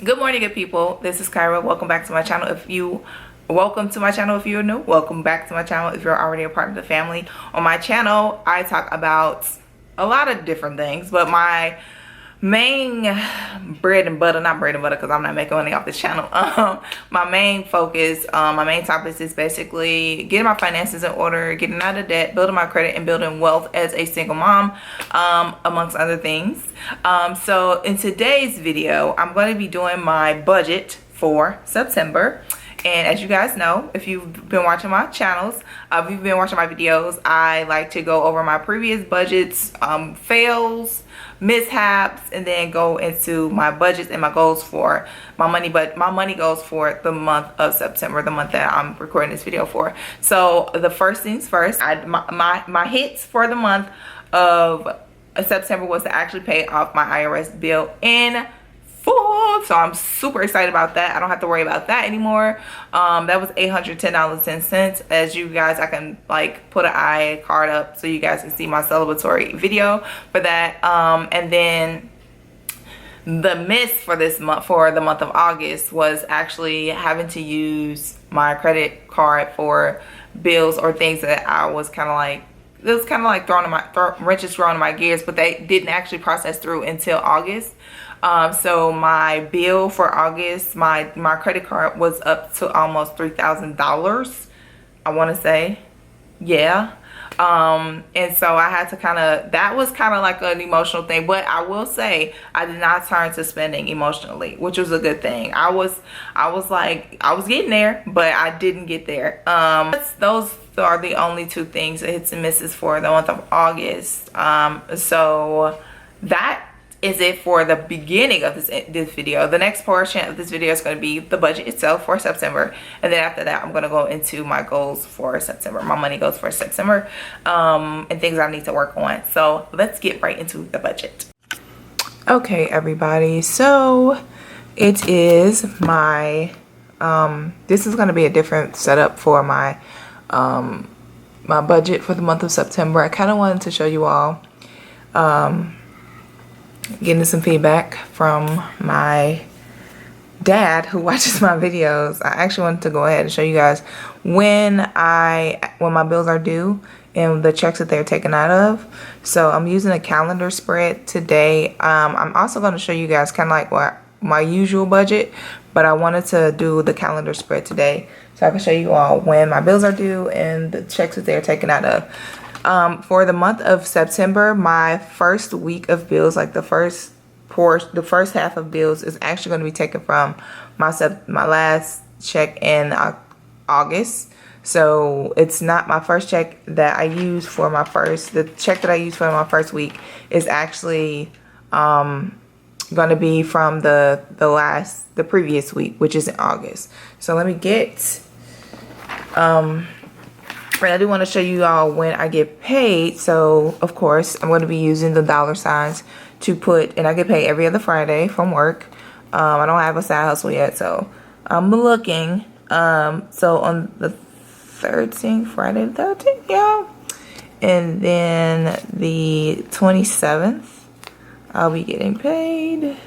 Good morning, good people. This is Kyra. Welcome back to my channel. Welcome to my channel if you're new. Welcome back to my channel if you're already a part of the family. On my channel, I talk about a lot of different things, but my main bread and butter, not bread and butter because I'm not making money off this channel. My main focus, my main topics is basically getting my finances in order, getting out of debt, building my credit, and building wealth as a single mom, amongst other things. So in today's video, I'm going to be doing my budget for September. And as you guys know, if you've been watching my channels, if you've been watching my videos, I like to go over my previous budgets, fails, mishaps, and then go into my budgets and my goals for my money. But my money goes for the month of September, the month that I'm recording this video for. So the first things first, my hits for the month of September was to actually pay off my IRS bill in full. So I'm super excited about that. I don't have to worry about that anymore. That was $810.10. As you guys, I can like put an iCard up so you guys can see my celebratory video for that. And then the miss for this month, for the month of August, was actually having to use my credit card for bills or things that I was kind of like, it was kind of like wrenches thrown in my gears, but they didn't actually process through until August. So my bill for August, my credit card was up to almost $3,000, I want to say. Yeah. And so I had to that was kind of like an emotional thing, but I will say I did not turn to spending emotionally, which was a good thing. I was getting there, but I didn't get there. Those are the only two things that hits and misses for the month of August. So that is it for the beginning of this video. The next portion of this video is going to be the budget itself for September, and then after that I'm going to go into my goals for September, my money goals for September, and things I need to work on. So let's get right into the budget. Okay, everybody, so it is my this is going to be a different setup for my my budget for the month of September. I kind of wanted to show you all getting some feedback from my dad who watches my videos. I actually wanted to go ahead and show you guys when my bills are due and the checks that they're taken out of. So I'm using a calendar spread today. I'm also going to show you guys kind of like what my usual budget, but I wanted to do the calendar spread today so I can show you all when my bills are due and the checks that they're taken out of. For the month of September, my first week of bills, like the first half of bills, is actually going to be taken from my last check in August. So it's not my first check that I use for the check that I use for my first week is actually going to be from the previous week, which is in August. So let me get and I do want to show you all when I get paid. So of course I'm going to be using the dollar signs to put, and I get paid every other Friday from work. I don't have a side hustle yet, so I'm looking. So on the 13th, Friday the 13th, yeah. And then the 27th, I'll be getting paid.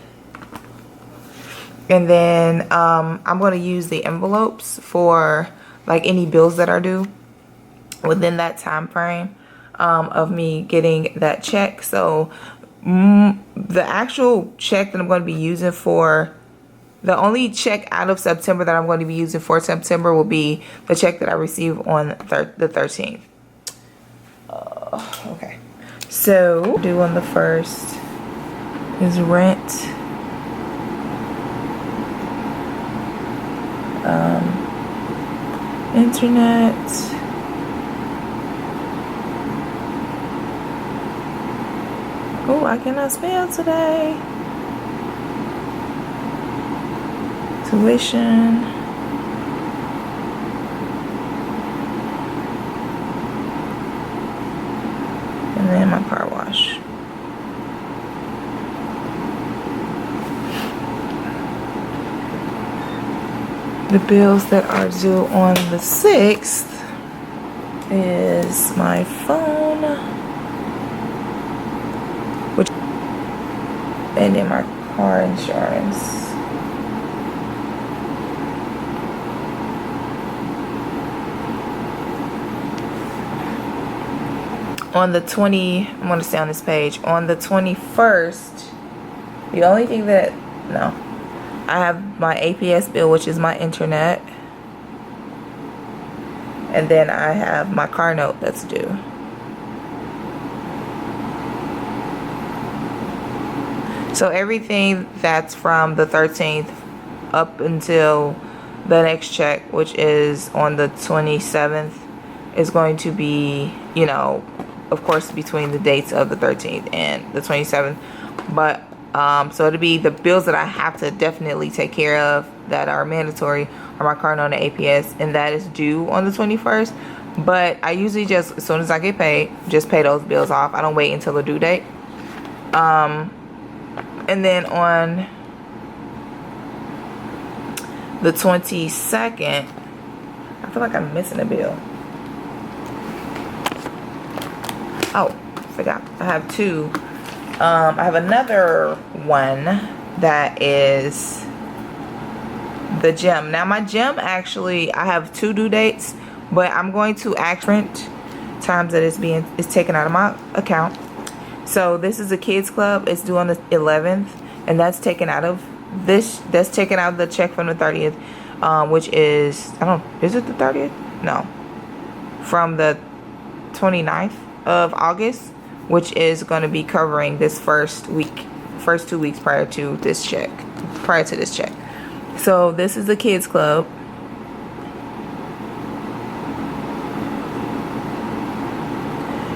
And then I'm going to use the envelopes for like any bills that are due within that time frame of me getting that check. So the actual check that I'm going to be using for the only check out of September that I'm going to be using for September will be the check that I receive on the 13th. Okay, so due on the 1st is rent, internet, oh, I cannot spell today. Tuition. And then my car wash. The bills that are due on the 6th is my phone, and then my car insurance. On the 20, I'm going to stay on this page. On the 21st, the only thing that, no, I have my APS bill, which is my internet. And then I have my car note that's due. So everything that's from the 13th up until the next check, which is on the 27th, is going to be, you know, of course, between the dates of the 13th and the 27th. But so it'll be the bills that I have to definitely take care of that are mandatory are my car note and APS, and that is due on the 21st. But I usually just, as soon as I get paid, just pay those bills off. I don't wait until the due date. And then on the 22nd, I feel like I'm missing a bill. Oh, forgot. I have two. I have another one that is the gym. Now my gym, actually, I have two due dates, but I'm going to different times that it's taken out of my account. So this is a kids club. It's due on the 11th, and that's taken out of that's taken out of the check from the 30th, which is, is it the 30th? No, from the 29th of August, which is going to be covering this first 2 weeks prior to this check. So this is the kids club.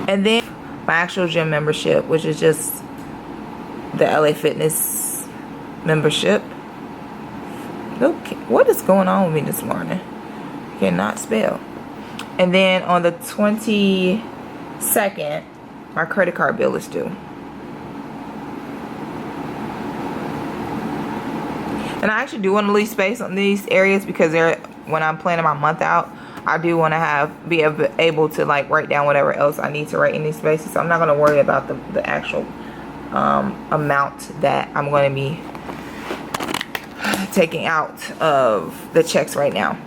And then my actual gym membership, which is just the LA Fitness membership. Okay, what is going on with me this morning? I cannot spell. And then on the 22nd, my credit card bill is due. And I actually do want to leave space on these areas because when I'm planning my month out, I do want to be able to like write down whatever else I need to write in these spaces. So I'm not going to worry about the actual amount that I'm going to be taking out of the checks right now.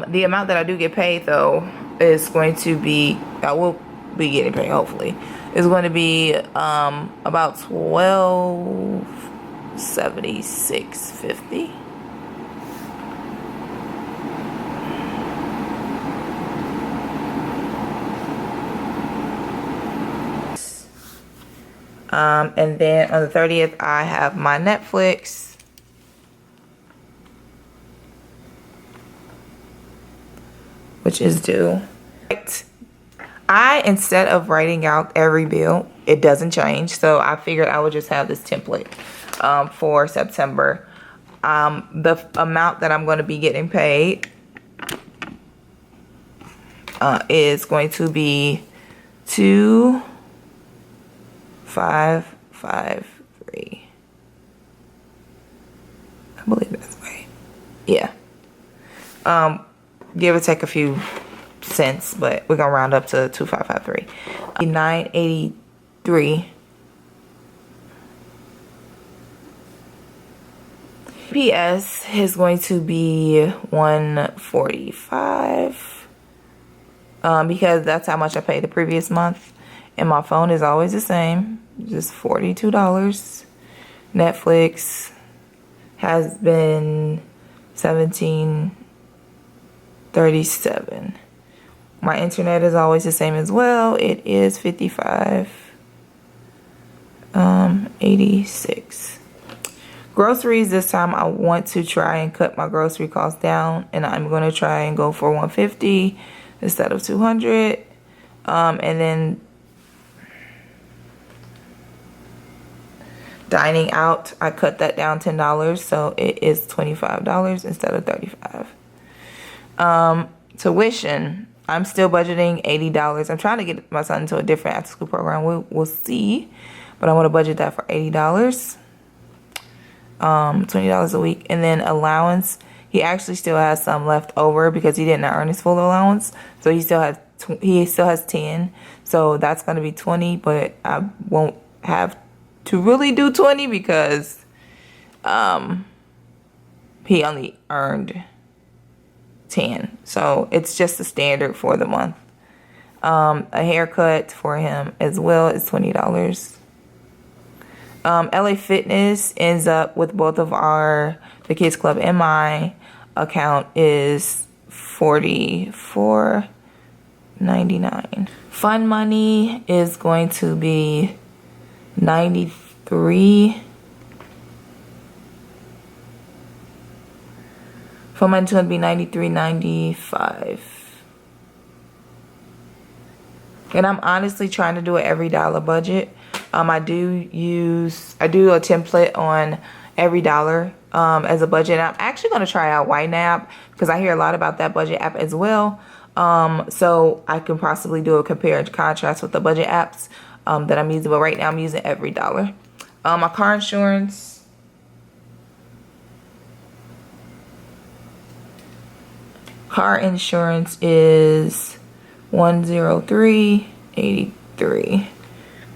The amount that I do get paid though is going to be, I will be getting paid hopefully, is going to be about $1276.50. And then on the 30th, I have my Netflix. Which is due. Instead of writing out every bill, it doesn't change. So I figured I would just have this template for September. The amount that I'm going to be getting paid is going to be $2,553. I believe that's right. Yeah. Give or take a few cents, but we're gonna round up to 2,553. $983. PS is going to be $145. Because that's how much I paid the previous month, and my phone is always the same, just $42. Netflix has been $17.37. My internet is always the same as well. It is $55.86. Groceries, this time I want to try and cut my grocery costs down, and I'm going to try and go for $150 instead of $200. And then dining out, I cut that down $10, so it is $25 instead of $35. Tuition, I'm still budgeting $80. I'm trying to get my son into a different after school program. We'll see, but I want to budget that for $80. $20 a week. And then allowance, he actually still has some left over because he didn't earn his full allowance, so he still has 10. So that's going to be 20, but I won't have to really do 20 because he only earned 10. So it's just the standard for the month. A haircut for him as well is $20. LA Fitness ends up with both of the kids club and my account is $44.99. Fun money is going to be $93. Fun money is going to be $93.95. And I'm honestly trying to do an every dollar budget. I do a template on every dollar as a budget. And I'm actually going to try out YNAB because I hear a lot about that budget app as well. So I can possibly do a compare and contrast with the budget apps that I'm using. But right now I'm using every dollar. My car insurance. Car insurance is $103.83.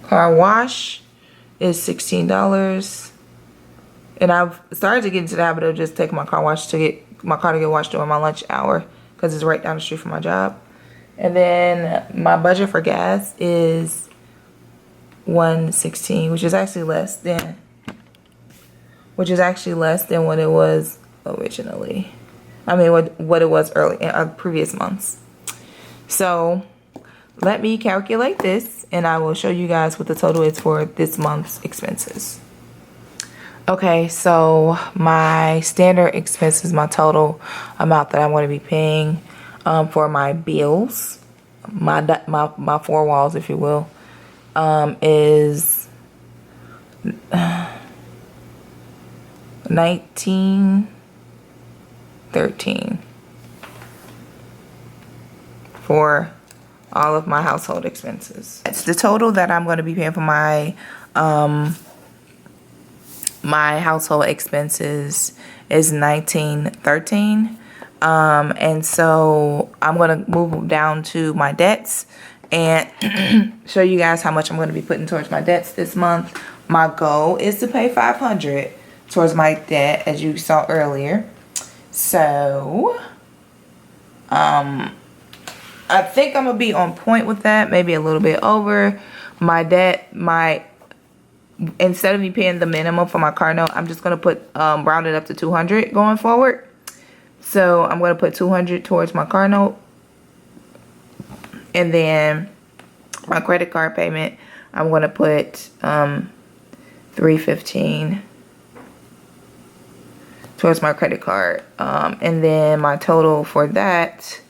Car wash is $16. And I've started to get into the habit of just taking my car to get washed during my lunch hour because it's right down the street from my job. And then my budget for gas is $116, which is actually less than what it was originally. I mean, what it was early in previous months. So let me calculate this and I will show you guys what the total is for this month's expenses. Okay, so my standard expenses, my total amount that I'm going to be paying for my bills, my four walls, if you will, is $19.13 for all of my household expenses. It's the total that I'm going to be paying for my my household expenses is $19.13. And so I'm going to move down to my debts and show you guys how much I'm going to be putting towards my debts this month. My goal is to pay $500 towards my debt, as you saw earlier. So I think I'm gonna be on point with that, maybe a little bit over. My debt, instead of me paying the minimum for my car note, I'm just gonna put round it up to $200 going forward. So I'm gonna put $200 towards my car note, and then my credit card payment, I'm gonna put $315 towards my credit card, and then my total for that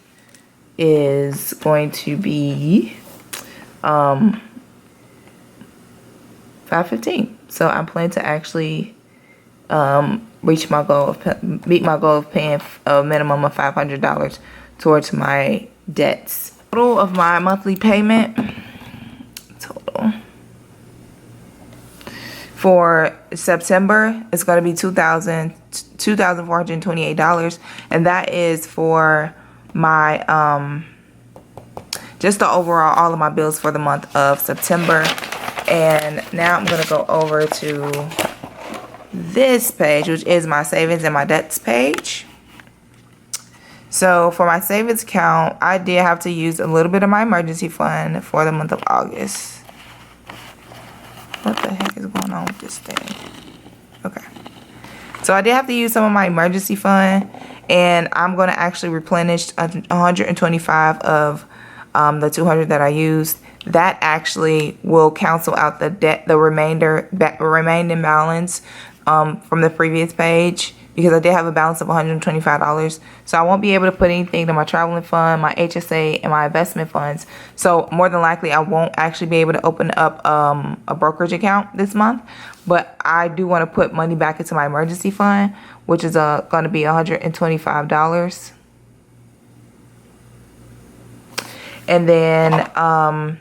is going to be $515. So I'm planning to actually meet my goal of paying a minimum of $500 towards my debts. Total of my monthly payment for September is going to be $2,428, and that is for my just the overall all of my bills for the month of September. And now I'm going to go over to this page, which is my savings and my debts page. So for my savings account, I did have to use a little bit of my emergency fund for the month of August. What the heck is going on with this thing? Okay. So I did have to use some of my emergency fund, and I'm going to actually replenish 125 of the 200 that I used. That actually will cancel out the debt, the remaining balance from the previous page, because I did have a balance of $125. So I won't be able to put anything to my traveling fund, my HSA, and my investment funds. So more than likely, I won't actually be able to open up a brokerage account this month. But I do want to put money back into my emergency fund, which is going to be $125. And then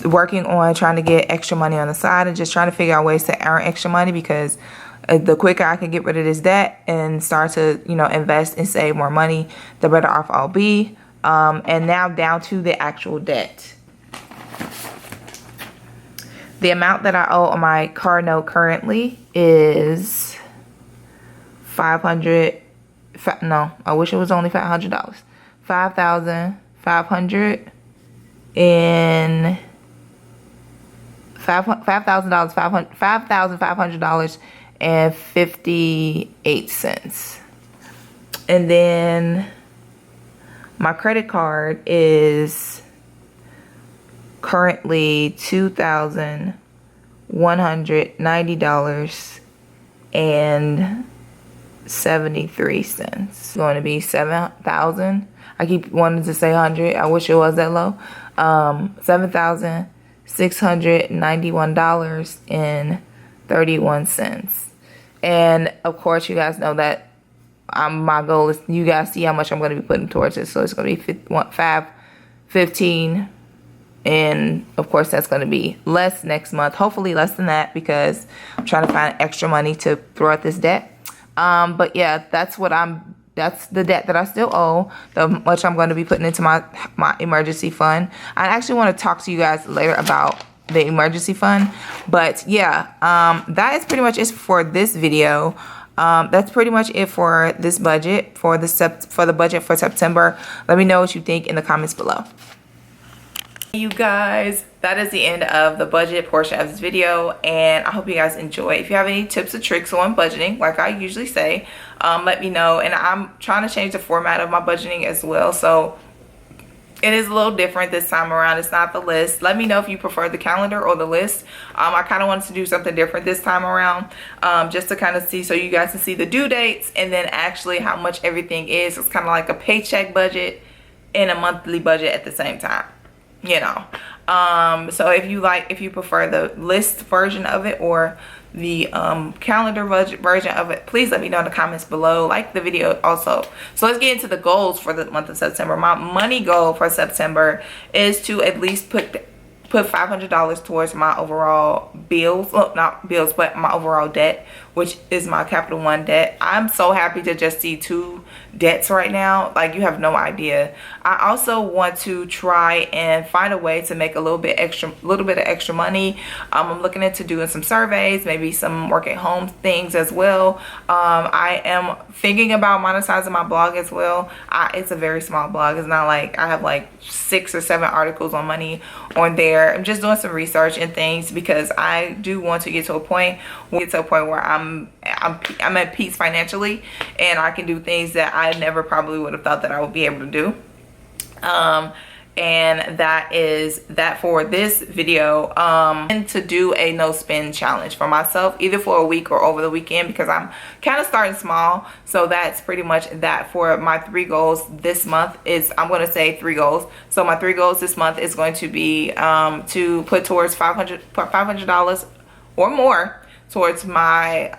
working on trying to get extra money on the side and just trying to figure out ways to earn extra money, because the quicker I can get rid of this debt and start to, invest and save more money, the better off I'll be. And now down to the actual debt. The amount that I owe on my car note currently is $500. No, I wish it was only $500. $5,500 in $5,500.58. And then my credit card is currently $2,190.73. It's going to be 7,000. I keep wanting to say 100. I wish it was that low. $7,691.31. And of course, you guys know that my goal is, you guys see how much I'm going to be putting towards it. So it's going to be $15, and of course that's going to be less next month, hopefully less than that, because I'm trying to find extra money to throw at this debt. But yeah, that's the debt that I still owe, the much I'm going to be putting into my emergency fund. I actually want to talk to you guys later about the emergency fund, but yeah, that is pretty much it for this video. That's pretty much it for this budget, for the budget for September. Let me know what you think in the comments below. You guys, that is the end of the budget portion of this video, and I hope you guys enjoy. If you have any tips or tricks on budgeting, like I usually say, let me know. And I'm trying to change the format of my budgeting as well, so it is a little different this time around. It's not the list. Let me know if you prefer the calendar or the list. I kind of wanted to do something different this time around, just to kind of see, so you guys can see the due dates and then actually how much everything is. It's kind of like a paycheck budget and a monthly budget at the same time, you know. So if you prefer the list version of it or the calendar version of it, please let me know in the comments below. Like the video also. So let's get into the goals for the month of September. My money goal for September is to at least put $500 towards my overall bills, well, not bills, but my overall debt, which is my Capital One debt. I'm so happy to just see 2 debts right now, like you have no idea. I also want to try and find a way to make a little bit of extra money. I'm looking into doing some surveys, maybe some work at home things as well. I am thinking about monetizing my blog as well. It's a very small blog. It's not like I have like 6 or 7 articles on money on there. I'm just doing some research and things because I do want to get to a point where I'm at peace financially, and I can do things that I never probably would have thought that I would be able to do. And that is that for this video. And to do a no spend challenge for myself, either for a week or over the weekend, because I'm kind of starting small. So that's pretty much that for my 3 goals this month. Is, I'm going to say 3 goals. So my 3 goals this month is going to be to put towards $500 or more towards my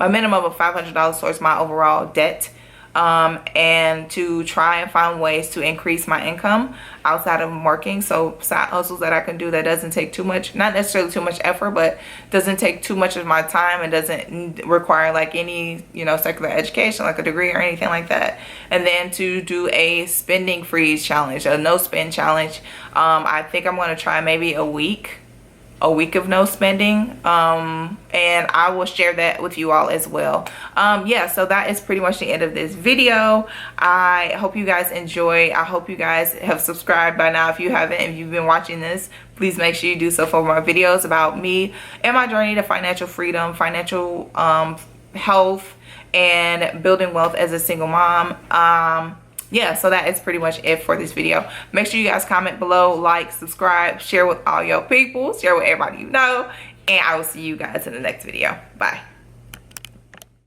a minimum of $500 towards my overall debt, and to try and find ways to increase my income outside of working. So side hustles that I can do that doesn't take too much, not necessarily too much effort, but doesn't take too much of my time and doesn't require like any, you know, secular education, like a degree or anything like that. And then to do a spending freeze challenge, a no spend challenge. I think I'm going to try maybe a week of no spending, and I will share that with you all as well. Yeah, so that is pretty much the end of this video. I hope you guys enjoy. I hope you guys have subscribed by now. If you haven't, if you've been watching this, please make sure you do so for more videos about me and my journey to financial freedom, financial health, and building wealth as a single mom. Yeah, so that is pretty much it for this video. Make sure you guys comment below, like, subscribe, share with all your people, share with everybody you know, and I will see you guys in the next video. Bye.